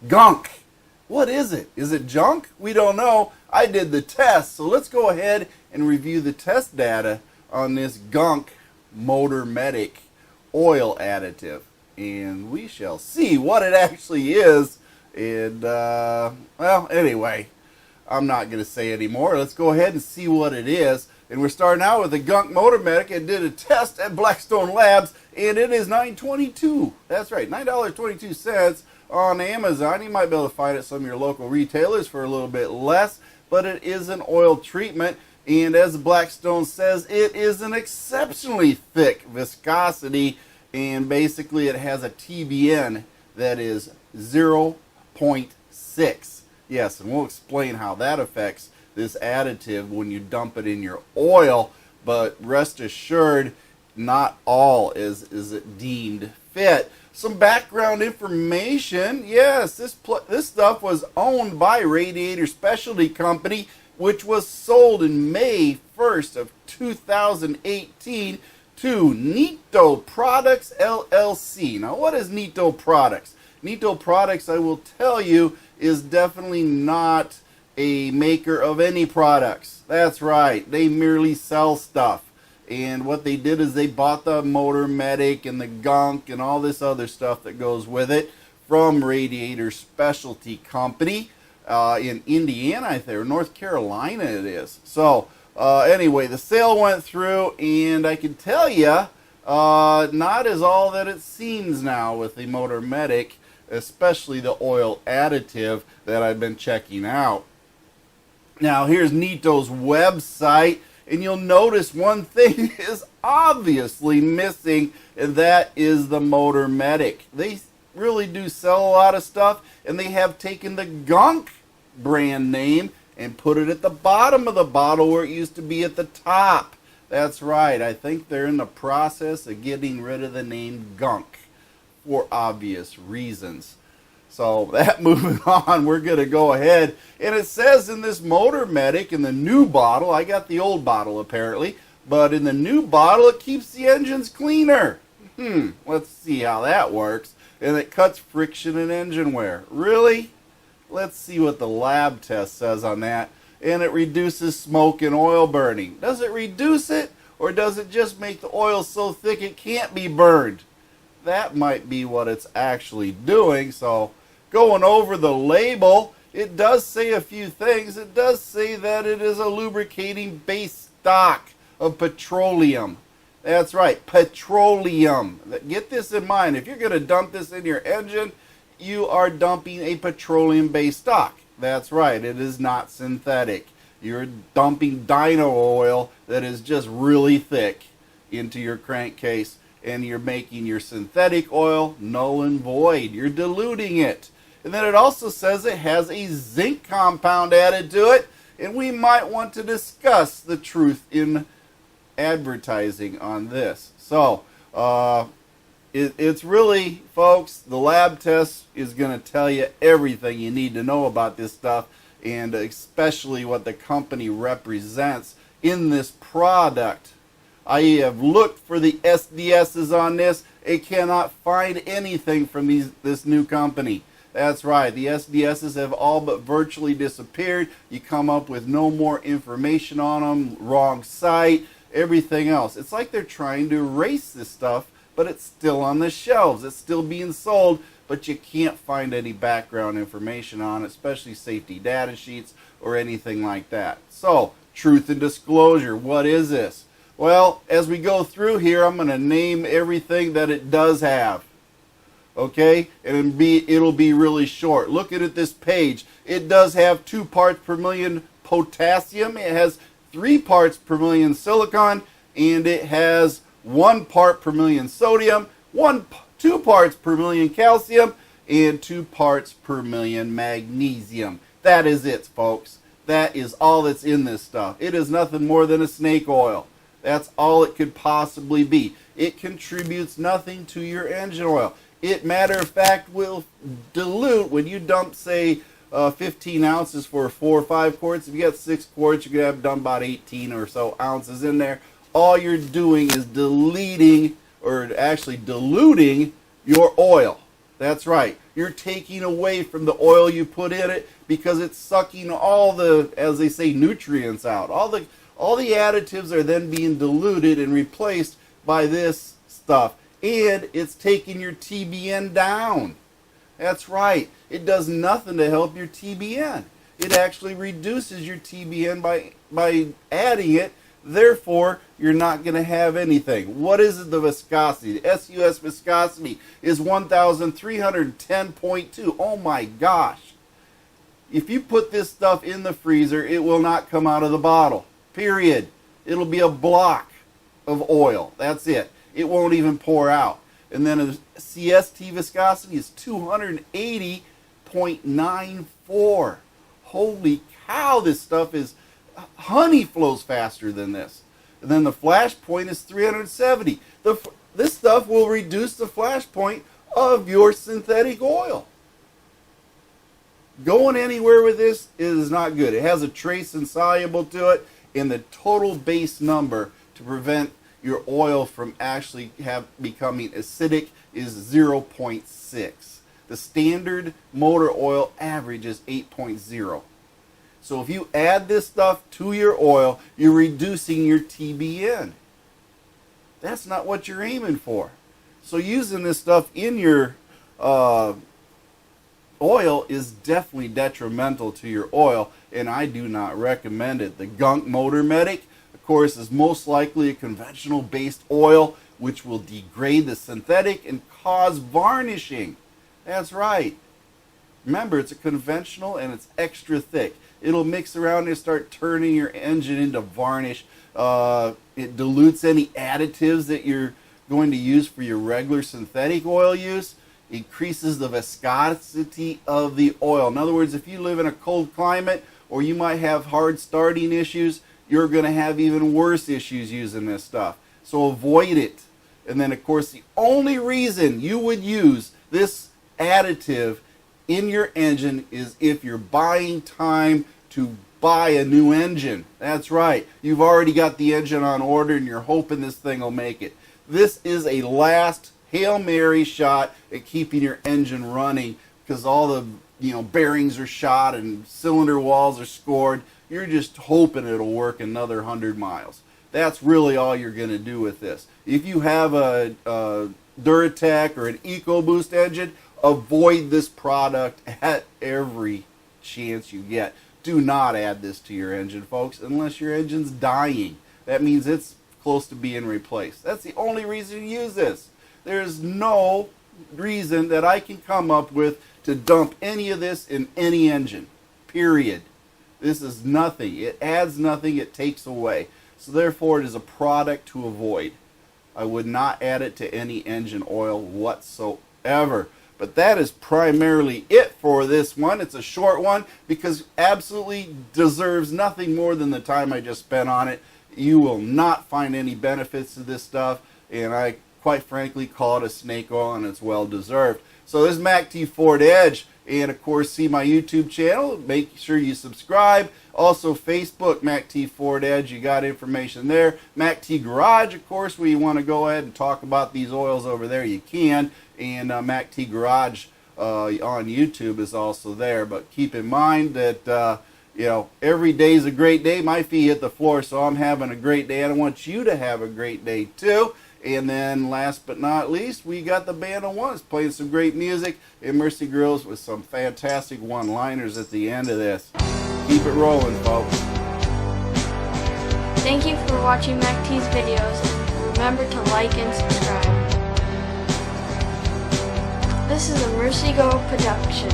Gunk. What is it? Is it junk? We don't know. I did the test, so let's go ahead and review the test data on this Gunk Motor Medic oil additive, and we shall see what it actually is. And well, anyway, I'm not going to say anymore. Let's go ahead and see what it is. And we're starting out with the Gunk Motor Medic. I did a test at Blackstone Labs, and it is $9.22. That's right, $9.22 on Amazon. You might be able to find it at some of your local retailers for a little bit less, but it is an oil treatment. And as Blackstone says, it is an exceptionally thick viscosity, and basically it has a TBN that is 0.6. Yes, and we'll explain how that affects this additive when you dump it in your oil, but rest assured, not all is it deemed fit. Some background information. Yes, this stuff was owned by Radiator Specialty Company, which was sold in May 1st of 2018 to NiTEO Products LLC. Now, what is NiTEO Products? NiTEO Products, I will tell you, is definitely not a maker of any products. That's right, they merely sell stuff. And what they did is they bought the Motor Medic and the Gunk and all this other stuff that goes with it from Radiator Specialty Company in Indiana, I think, or North Carolina it is. So anyway, the sale went through, and I can tell you, not as all that it seems now with the Motor Medic, especially the oil additive that I've been checking out. Now, here's NiTEO's website, and you'll notice one thing is obviously missing, and that is the Motor Medic. They really do sell a lot of stuff, and they have taken the Gunk brand name and put it at the bottom of the bottle where it used to be at the top. That's right. I think they're in the process of getting rid of the name Gunk for obvious reasons. So that moving on, we're going to go ahead. And it says in this Motor Medic, in the new bottle, I got the old bottle apparently, but in the new bottle it keeps the engines cleaner. Let's see how that works. And it cuts friction and engine wear. Really? Let's see what the lab test says on that. And it reduces smoke and oil burning. Does it reduce it, or does it just make the oil so thick it can't be burned? That might be what it's actually doing. So going over the label, it does say a few things. It does say that it is a lubricating base stock of petroleum. That's right, petroleum. Get this in mind. If you're going to dump this in your engine, you are dumping a petroleum-based stock. That's right, it is not synthetic. You're dumping dyno oil that is just really thick into your crankcase, and you're making your synthetic oil null and void. You're diluting it. And then it also says it has a zinc compound added to it, and we might want to discuss the truth in advertising on this. So it's really, folks, the lab test is going to tell you everything you need to know about this stuff, and especially what the company represents in this product. I have looked for the SDSs on this. It cannot find anything from this new company. That's right, the SDSs have all but virtually disappeared. You come up with no more information on them, wrong site, everything else. It's like they're trying to erase this stuff, but it's still on the shelves. It's still being sold, but you can't find any background information on it, especially safety data sheets or anything like that. So, truth and disclosure, what is this? Well, as we go through here, I'm going to name everything that it does have. Okay, and it'll be really short. Looking at this page, it does have 2 parts per million potassium. It has 3 parts per million silicon, and it has 1 part per million sodium, 2 parts per million calcium, and 2 parts per million magnesium. That is it, folks. That is all that's in this stuff. It is nothing more than a snake oil. That's all it could possibly be. It contributes nothing to your engine oil. It, matter of fact, will dilute when you dump, say, 15 ounces for 4 or 5 quarts. If you got 6 quarts, you're going to have done about 18 or so ounces in there. All you're doing is diluting your oil. That's right. You're taking away from the oil you put in it because it's sucking all the, as they say, nutrients out. All the additives are then being diluted and replaced by this stuff. And it's taking your TBN down. That's right. It does nothing to help your TBN. It actually reduces your TBN by adding it. Therefore, you're not going to have anything. What is the viscosity? The SUS viscosity is 1,310.2. Oh my gosh. If you put this stuff in the freezer, it will not come out of the bottle. Period. It'll be a block of oil. That's it. It won't even pour out. And then a CST viscosity is 280.94. Holy cow, this stuff is, honey flows faster than this. And then the flash point is 370. This stuff will reduce the flash point of your synthetic oil. Going anywhere with this is not good. It has a trace insoluble to it, and the total base number to prevent your oil from actually becoming acidic is 0.6. The standard motor oil average is 8.0. So if you add this stuff to your oil, you're reducing your TBN. That's not what you're aiming for. So using this stuff in your oil is definitely detrimental to your oil, and I do not recommend it. The Gunk Motor Medic, of course, is most likely a conventional based oil which will degrade the synthetic and cause varnishing. That's right. Remember, it's a conventional and it's extra thick. It'll mix around and start turning your engine into varnish. It dilutes any additives that you're going to use for your regular synthetic oil use. Increases the viscosity of the oil. In other words, if you live in a cold climate or you might have hard starting issues, you're going to have even worse issues using this stuff. So avoid it. And then, of course, the only reason you would use this additive in your engine is if you're buying time to buy a new engine. That's right. You've already got the engine on order and you're hoping this thing will make it. This is a last Hail Mary shot at keeping your engine running because all the bearings are shot and cylinder walls are scored. You're just hoping it'll work another 100 miles. That's really all you're going to do with this. If you have a Duratec or an EcoBoost engine, avoid this product at every chance you get. Do not add this to your engine, folks, unless your engine's dying. That means it's close to being replaced. That's the only reason you use this. There's no reason that I can come up with to dump any of this in any engine. Period. This is nothing. It adds nothing. It takes away. So therefore, it is a product to avoid. I would not add it to any engine oil whatsoever. But that is primarily it for this one. It's a short one because absolutely deserves nothing more than the time I just spent on it. You will not find any benefits to this stuff, and I quite frankly call it a snake oil, and it's well deserved. So this is MACTFORDEDGE, and of course see my YouTube channel. Make sure you subscribe. Also Facebook, MACTFORDEDGE, you got information there. MACT Garage, of course, where you want to go ahead and talk about these oils over there, you can. And MACT Garage on YouTube is also there. But keep in mind that every day is a great day. My feet hit the floor, so I'm having a great day. And I want you to have a great day too. And then last but not least, we got the Band of Ones playing some great music, and Mercy Grills with some fantastic one-liners at the end of this. Keep it rolling, folks. Thank you for watching MACT's videos, and remember to like and subscribe. This is a Mercy Go production.